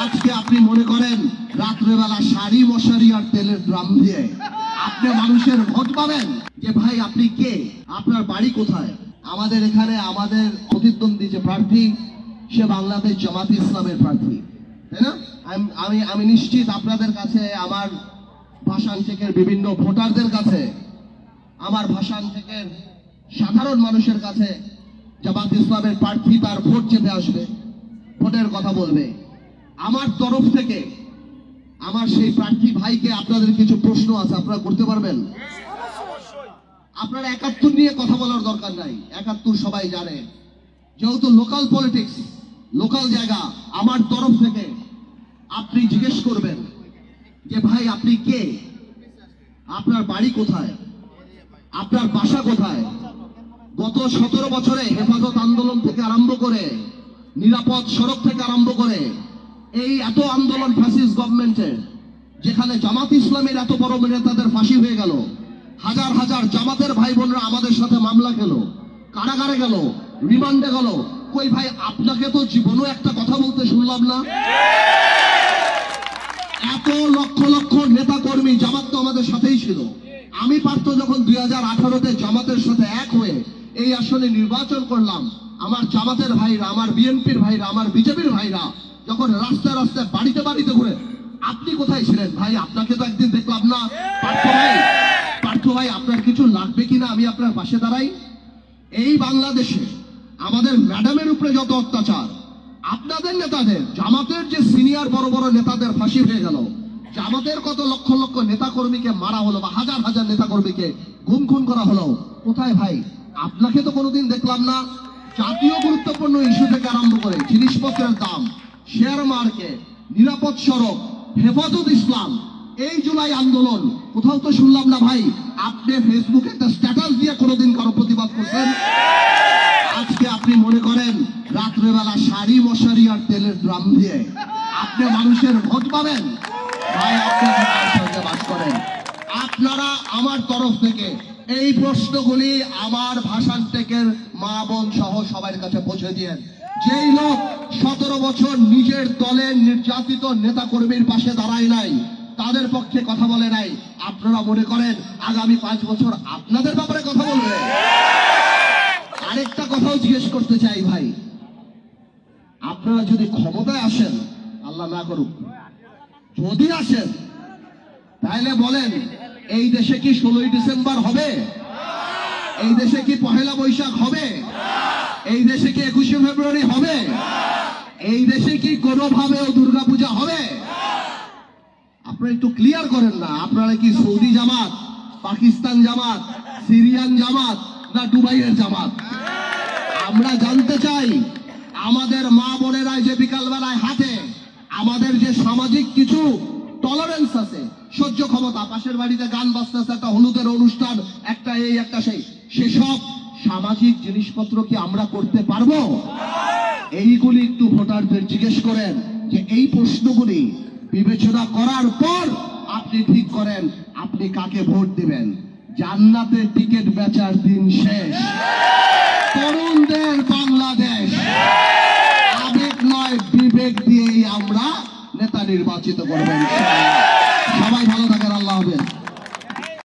আজকে আপনি মনে করেন রাত্রেবেলা শাড়ি মশারি আর তেলের ড্রাম দিয়ে আপনি মানুষের ভোট পাবেন? যে ভাই আপনি কে, আপনার বাড়ি কোথায়? আমাদের এখানে আমাদের প্রতিদ্বন্দ্বী যে প্রার্থী সে বাংলাদেশ জামাত ইসলামের প্রার্থী, তাই না? আমি নিশ্চিত আপনাদের কাছে, আমার ভাষান থেকে বিভিন্ন ভোটারদের কাছে, আমার ভাষান থেকে সাধারণ মানুষের কাছে জামাত ইসলামের প্রার্থী তার ভোট চেতে আসবে, ভোটের কথা বলবে। আমার তরফ থেকে আমার সেই প্রার্থী ভাইকে আপনাদের কিছু প্রশ্ন আছে, আপনারা করতে পারবেন? আপনারা ৭১ নিয়ে কথা বলার দরকার নাই, ৭১ সবাই জানে। যেহেতু লোকাল পলিটিক্স, লোকাল জায়গা, আমার তরফ থেকে আপনি জিজ্ঞেস করবেন যে ভাই আপনি কে, আপনার বাড়ি কোথায়, আপনার বাসা কোথায়? গত ১৭ বছরে হেফাজত আন্দোলন থেকে আরম্ভ করে, নিরাপদ সড়ক থেকে আরম্ভ করে, এই এত আন্দোলন ফ্যাসিস্ট গভর্নমেন্টের, যেখানে জামাত ইসলামের এত বড় নেতাদের ফাঁসি হয়ে গেল, হাজার হাজার জামাতের ভাই বোনরা আমাদের সাথে মামলা গেল, কারাগারে গেল, রিমান্ডে গেল। কই ভাই আপনাকে তো জীবনও একটা কথা বলতে শুনলাম না। এত লক্ষ লক্ষ নেতা কর্মী, জামাত তো আমাদের সাথেই ছিল। আমি পারতো যখন 2018-তে জামাতের সাথে এক হয়ে এই আসনে নির্বাচন করলাম, আমার জামাতের ভাইরা, আমার বিএনপির ভাইরা, আমার বিজেপির ভাইরা যখন রাস্তায় রাস্তায় বাড়িতে বাড়িতে ঘুরে, আপনি কোথায় ছিলেন ভাই? আপনাকে তো একদিন দেখলাম না। পার্থ ভাই আপনার কিছু লাগবে কিনা আমি আপনার পাশে দাঁড়াই? এই বাংলাদেশে আমাদের ম্যাডামের উপরে যত অত্যাচার, আপনাদের নেতাদের, জামাতের যে সিনিয়র বড় বড় নেতাদের ফাঁসি হয়ে গেল, জামাতের কত লক্ষ লক্ষ নেতা কর্মীকে মারা হলো, বা হাজার হাজার নেতা কর্মীকে গুম খুন করা হলো, কোথায় ভাই? আপনাকে তো কোনোদিন দেখলাম না। জাতীয় গুরুত্বপূর্ণ ইস্যু থেকে আরম্ভ করে জিনিসপত্রের দাম, শেয়ার মার্কেট, নিরাপদ সড়ক, হেফাজত ইসলাম, এই জুলাই আন্দোলন, কোথাও তো শুনলাম না ভাই আপনি ফেসবুকে একটা স্ট্যাটাস দিয়ে কোনোদিন কারো প্রতিবাদ করছেন। আজকে আপনি মনে করেন রাত্রেবেলা শাড়ি মশারি আর তেলের ড্রাম দিয়ে আপনি মানুষের ভোট পাবেন? ভাই আপনারা সঙ্গে বাস করেন। আপনারা আমার তরফ থেকে এই প্রশ্নগুলি আমার ভাষান থেকে মা বোন সহ সবার কাছে পৌঁছে দিয়েন। যেই লোক 17 বছর নিজের দলের নির্যাতিত নেতা কর্মীর পাশে দাঁড়ায় নাই, তাদের পক্ষে কথা বলে নাই, আপনারা মনে করেন আগামী 5 বছর আপনাদের ব্যাপারে কথা বলবে? আরেকটা কথাও জিজ্ঞেস করতে চাই ভাই, আপনারা যদি ক্ষমতায় আসেন, আল্লাহ না করুক, যদি আসেন, তাহলে বলেন এই দেশে কি 16ই ডিসেম্বর হবে? এই দেশে কি পহেলা বৈশাখ হবে? এই দেশে কি 21শে ফেব্রুয়ারি হবে? এই দেশে কি কোনোভাবেও দুর্গাপূজা হবে? আপনারা একটু ক্লিয়ার করেন না। আপনারা কি সৌদি জামাত, পাকিস্তান জামাত, সিরিয়ান জামাত, না দুবাইয়ের জামাত? আমরা জানতে চাই আমাদের মা বোনেরা যে বিকালবেলায় হাঁটে, আমাদের যে সামাজিক কিছু টলারেন্স আছে, সহ্য ক্ষমতা, পাশের বাড়িতে গান বাজতেছে, একটা হলুদের অনুষ্ঠান, একটা এই একটা সেই, সেসব সামাজিক জিনিসপত্র কি আমরা করতে পারবো? এইগুলি একটু ভোটারদের জিজ্ঞেস করেন, যে এই প্রশ্নগুলি বিবেচনা করার পর আপনি ঠিক করেন আপনি কাকে ভোট দিবেন। জান্নাতের টিকিট বেচার দিন শেষ। তরুণদের বাংলাদেশ, আবেগ নয় বিবেক দিয়েই আমরা নেতা নির্বাচিত করবেন।